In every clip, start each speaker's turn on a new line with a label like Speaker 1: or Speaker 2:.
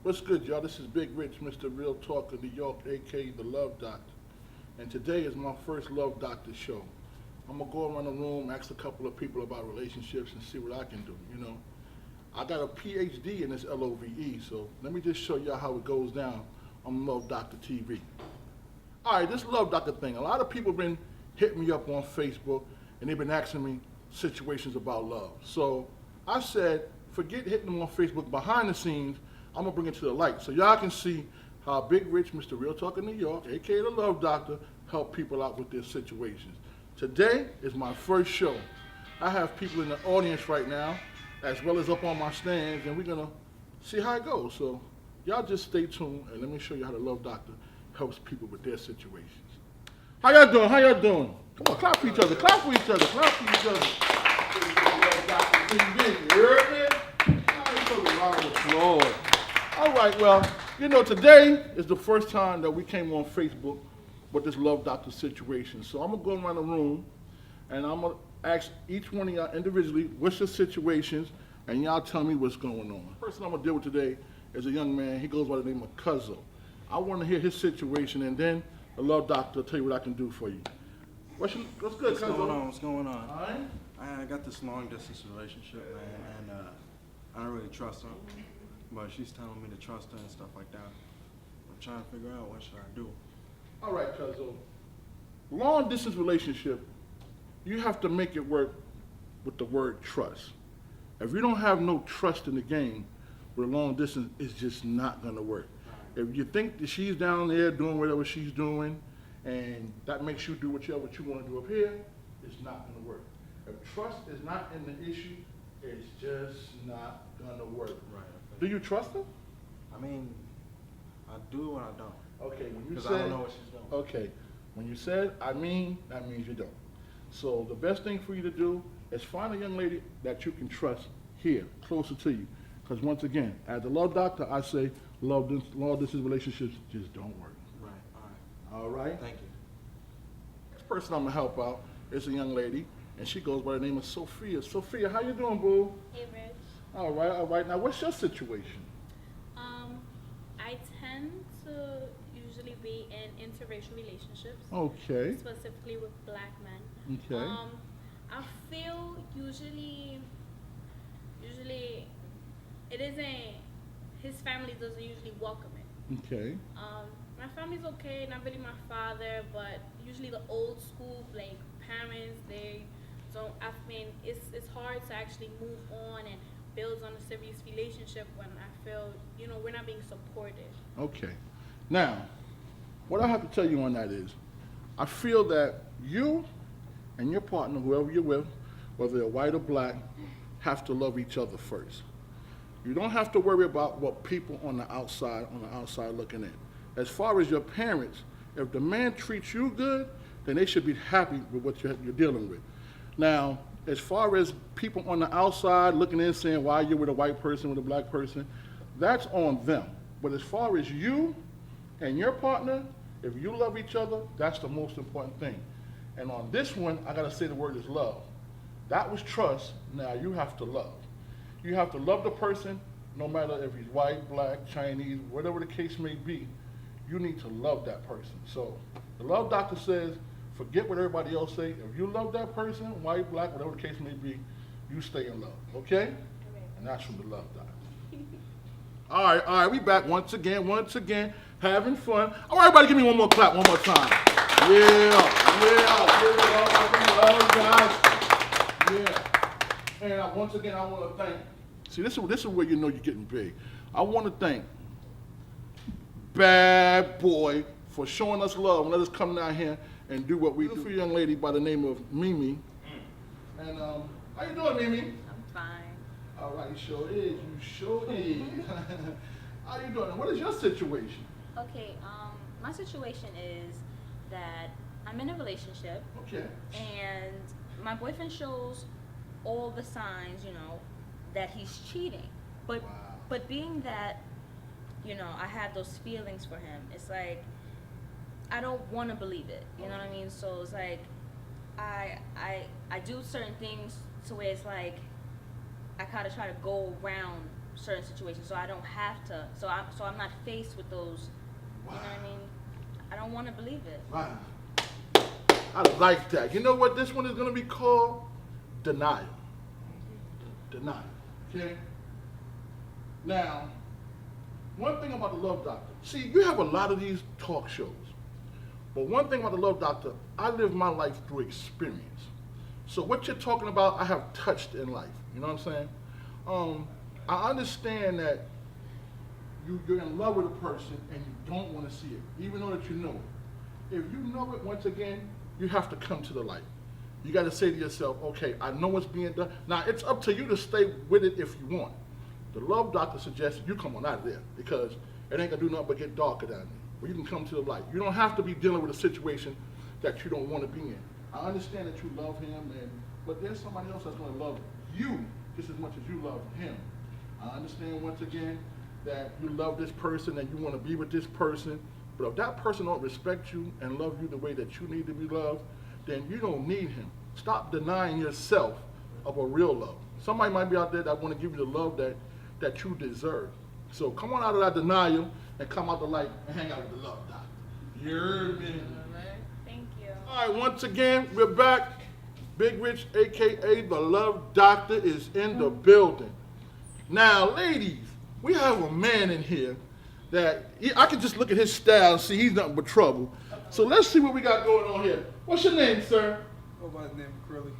Speaker 1: What's good, y'all? This is Big Rich, Mr. Real Talk of New York, aka the Love Doctor. And today is my first Love Doctor show. I'm gonna go around the room, ask a couple of people about relationships and see what I can do, you know. I got a PhD in this LOVE, so let me just show y'all how it goes down on Love Doctor TV. All right, this Love Doctor thing, a lot of people been hitting me up on Facebook and they've been asking me situations about love. So I said, forget hitting them on Facebook behind the scenes, I'm gonna bring it to the light so y'all can see how Big Rich, Mr. Real Talk of New York, aka the Love Doctor, help people out with their situations. Today is my first show. I have people in the audience right now, as well as up on my stands, and we're gonna see how it goes. So y'all just stay tuned and let me show you how the Love Doctor helps people with their situations. How y'all doing? How y'all doing? Come on, clap for each other, clap for each other, clap for each other. Love Doctor TV, you heard me? Round of applause. All right, well, you know, today is the first time that we came on Facebook with this Love Doctor situation. So I'm gonna go around the room and I'm gonna ask each one of y'all individually, what's your situations, and y'all tell me what's going on. The person I'm gonna deal with today is a young man, he goes by the name of Cuzzo. I wanna hear his situation and then the Love Doctor will tell you what I can do for you. What's good,
Speaker 2: What's
Speaker 1: Cuzzo?
Speaker 2: going on? What's going on?
Speaker 1: All right.
Speaker 2: I got this long distance relationship, man, and I don't really trust her. But she's telling me to trust her and stuff like that. I'm trying to figure out what should I do.
Speaker 1: All right, Cuzzo. Long distance relationship, you have to make it work with the word trust. If you don't have no trust in the game, with a long distance, it's just not gonna work. If you think that she's down there doing whatever she's doing, and that makes you do whatever you wanna do up here, it's not gonna work. If trust is not in the issue, it's just not gonna work.
Speaker 2: Right.
Speaker 1: Do you trust her?
Speaker 2: I mean, I do and I don't.
Speaker 1: Okay, when you
Speaker 2: Because
Speaker 1: said,
Speaker 2: I don't know what she's doing.
Speaker 1: okay, when you said, I mean, that means you don't. So the best thing for you to do is find a young lady that you can trust here, closer to you. Because once again, as a Love Doctor, I say long distance relationships just don't work.
Speaker 2: Right,
Speaker 1: All right?
Speaker 2: Thank you.
Speaker 1: Next person I'm gonna help out is a young lady, and she goes by the name of Sophia. Sophia, how you doing, boo?
Speaker 3: Hey, Rich.
Speaker 1: All right, all right. Now, what's your situation?
Speaker 3: I tend to usually be in interracial relationships,
Speaker 1: Okay,
Speaker 3: specifically with black men.
Speaker 1: okay,
Speaker 3: I feel usually it isn't, his family doesn't usually welcome it.
Speaker 1: okay,
Speaker 3: My family's okay, not really my father, but usually the old school, like, parents, they don't, I mean, it's hard to actually move on and build on a serious relationship when I feel, you know, we're not being supported.
Speaker 1: okay. Now, what I have to tell you on that is, I feel that you and your partner, whoever you're with, whether they're white or black, have to love each other first. You don't have to worry about what people on the outside looking in. As far as your parents, if the man treats you good, then they should be happy with what you're dealing with. Now, as far as people on the outside looking in saying why you're with a white person, with a black person, that's on them. But as far as you and your partner, if you love each other, that's the most important thing. And on this one, I gotta say the word is love. That was trust, now you have to love. You have to love the person, no matter if he's white, black, Chinese, whatever the case may be, you need to love that person. So the Love Doctor says, forget what everybody else say. If you love that person, white, black, whatever the case may be, you stay in love, okay? And that's from the Love Doctor. All right, we back once again, having fun. All right, everybody give me one more clap, one more time. Yeah. And once again, I want to thank, see, this is where you know you're getting big. I want to thank Bad Boy for showing us love and let us come down here and do what we do. For a young lady by the name of Mimi. And how you doing, Mimi?
Speaker 4: I'm fine.
Speaker 1: All right, you sure is. You sure is. How you doing? What is your situation?
Speaker 4: Okay, my situation is that I'm in a relationship.
Speaker 1: Okay.
Speaker 4: And my boyfriend shows all the signs, you know, that he's cheating. But
Speaker 1: Wow.
Speaker 4: but being that, you know, I have those feelings for him, it's like I don't want to believe it. You know what I mean? So it's like I do certain things to where it's like I kind of try to go around certain situations, so I don't have to. So I'm not faced with those. You know what I mean? I don't want to believe it.
Speaker 1: Wow. I like that. You know what this one is going to be called? Denial. Denial. Okay? Now, one thing about the Love Doctor. See, you have a lot of these talk shows. But one thing about the Love Doctor, I live my life through experience. So what you're talking about, I have touched in life. You know what I'm saying? I understand that you're in love with a person and you don't want to see it, even though that you know it. If you know it, once again, you have to come to the light. You got to say to yourself, okay, I know what's being done. Now, it's up to you to stay with it if you want. The Love Doctor suggests you come on out of there because it ain't going to do nothing but get darker down there. But you can come to the light. You don't have to be dealing with a situation that you don't want to be in. I understand that you love him, but there's somebody else that's going to love you just as much as you love him. I understand, once again, that you love this person and you want to be with this person, but if that person don't respect you and love you the way that you need to be loved, then you don't need him. Stop denying yourself of a real love. Somebody might be out there that want to give you the love that you deserve. So come on out of that denial and come out the light and hang out with the Love Doctor. You heard me?
Speaker 3: Thank you.
Speaker 1: All right, once again, we're back. Big Rich, a.k.a. the Love Doctor, is in the building. Now, ladies, we have a man in here that I can just look at his style and see he's nothing but trouble. So let's see what we got going on here. What's your name, sir?
Speaker 5: Go by the name of Curly.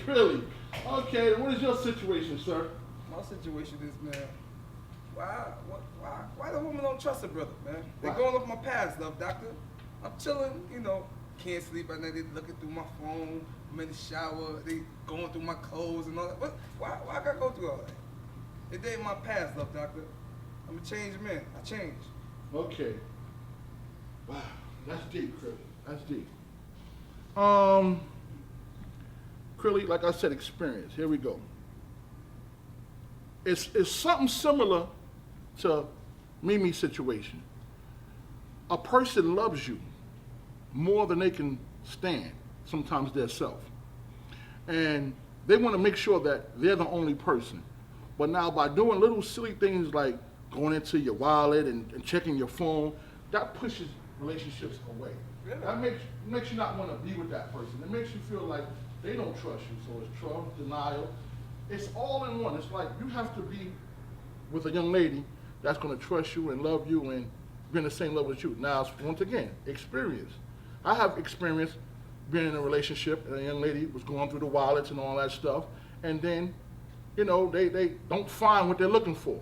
Speaker 1: Crilly. Okay, what is your situation, sir?
Speaker 5: My situation is, man, why the woman don't trust her brother, man? They
Speaker 1: Why?
Speaker 5: going off my past, Love Doctor. I'm chilling, can't sleep at night. They looking through my phone. I'm in the shower. They going through my clothes and all that. Why I gotta go through all that? It ain't my past, Love Doctor. I'm a changed man. I changed.
Speaker 1: Okay. Wow, that's deep, Crilly. That's deep. Crilly, like I said, experience. Here we go. It's something similar to Mimi's situation. A person loves you more than they can stand, sometimes their self. And they want to make sure that they're the only person. But now by doing little silly things like going into your wallet and checking your phone, that pushes relationships away.
Speaker 5: Yeah.
Speaker 1: That makes you not want to be with that person. It makes you feel like they don't trust you. So it's trust, denial. It's all in one. It's like you have to be with a young lady that's going to trust you and love you and be in the same level as you. Now, once again, experience. I have experience being in a relationship and a young lady was going through the wallets and all that stuff. And then, they don't find what they're looking for.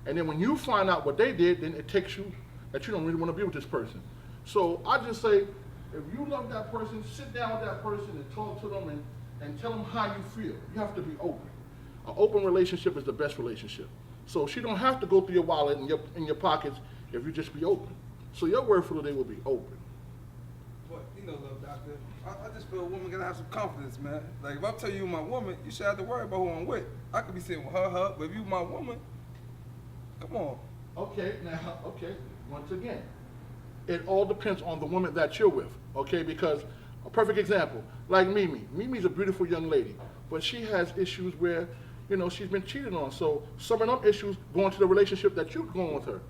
Speaker 1: And then when you find out what they did, then it takes you that you don't really want to be with this person. So I just say, if you love that person, sit down with that person and talk to them and tell them how you feel. You have to be open. An open relationship is the best relationship. So she don't have to go through your wallet and in your pockets if you just be open. So your word for the day will be open.
Speaker 5: But, Love Doctor, I just feel a woman gotta have some confidence, man. Like, if I tell you my woman, you should have to worry about who I'm with. I could be sitting with her, but if you my woman, come on.
Speaker 1: Okay, once again, it all depends on the woman that you're with, okay? Because a perfect example, like Mimi. Mimi's a beautiful young lady, but she has issues where, she's been cheated on. So some of them issues go into the relationship that you're going with her.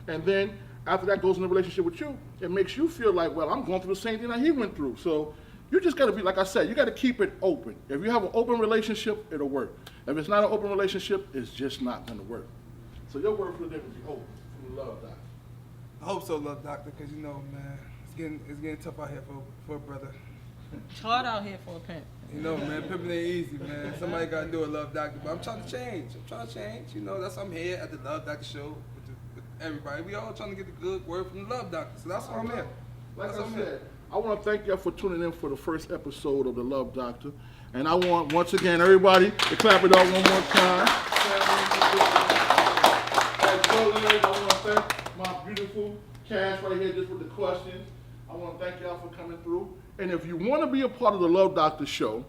Speaker 1: And then after that goes in the relationship with you, it makes you feel like, well, I'm going through the same thing that he went through. So you just got to be, like I said, you got to keep it open. If you have an open relationship, it'll work. If it's not an open relationship, it's just not going to work. So your word for the day will be open from the Love Doctor.
Speaker 5: I hope so, Love Doctor, because man, it's getting tough out here for a brother.
Speaker 6: It's hard out here for a pimp.
Speaker 5: Man, pimping ain't easy, man. Somebody gotta do it, Love Doctor. But I'm trying to change. That's why I'm here at the Love Doctor show with everybody. We all trying to get the good word from the Love Doctor. So that's why I'm here.
Speaker 1: Like I said, I want to thank y'all for tuning in for the first episode of the Love Doctor. And I want, once again, everybody to clap it up one more time. As well as I want to thank my beautiful Cash right here just with the questions. I want to thank y'all for coming through. And if you want to be a part of the Love Doctor show,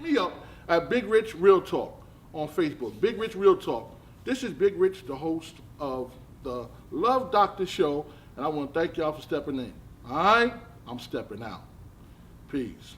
Speaker 1: me up at Big Rich Real Talk on Facebook. Big Rich Real Talk. This is Big Rich, the host of the Love Doctor show. And I want to thank y'all for stepping in. All right? I'm stepping out. Peace.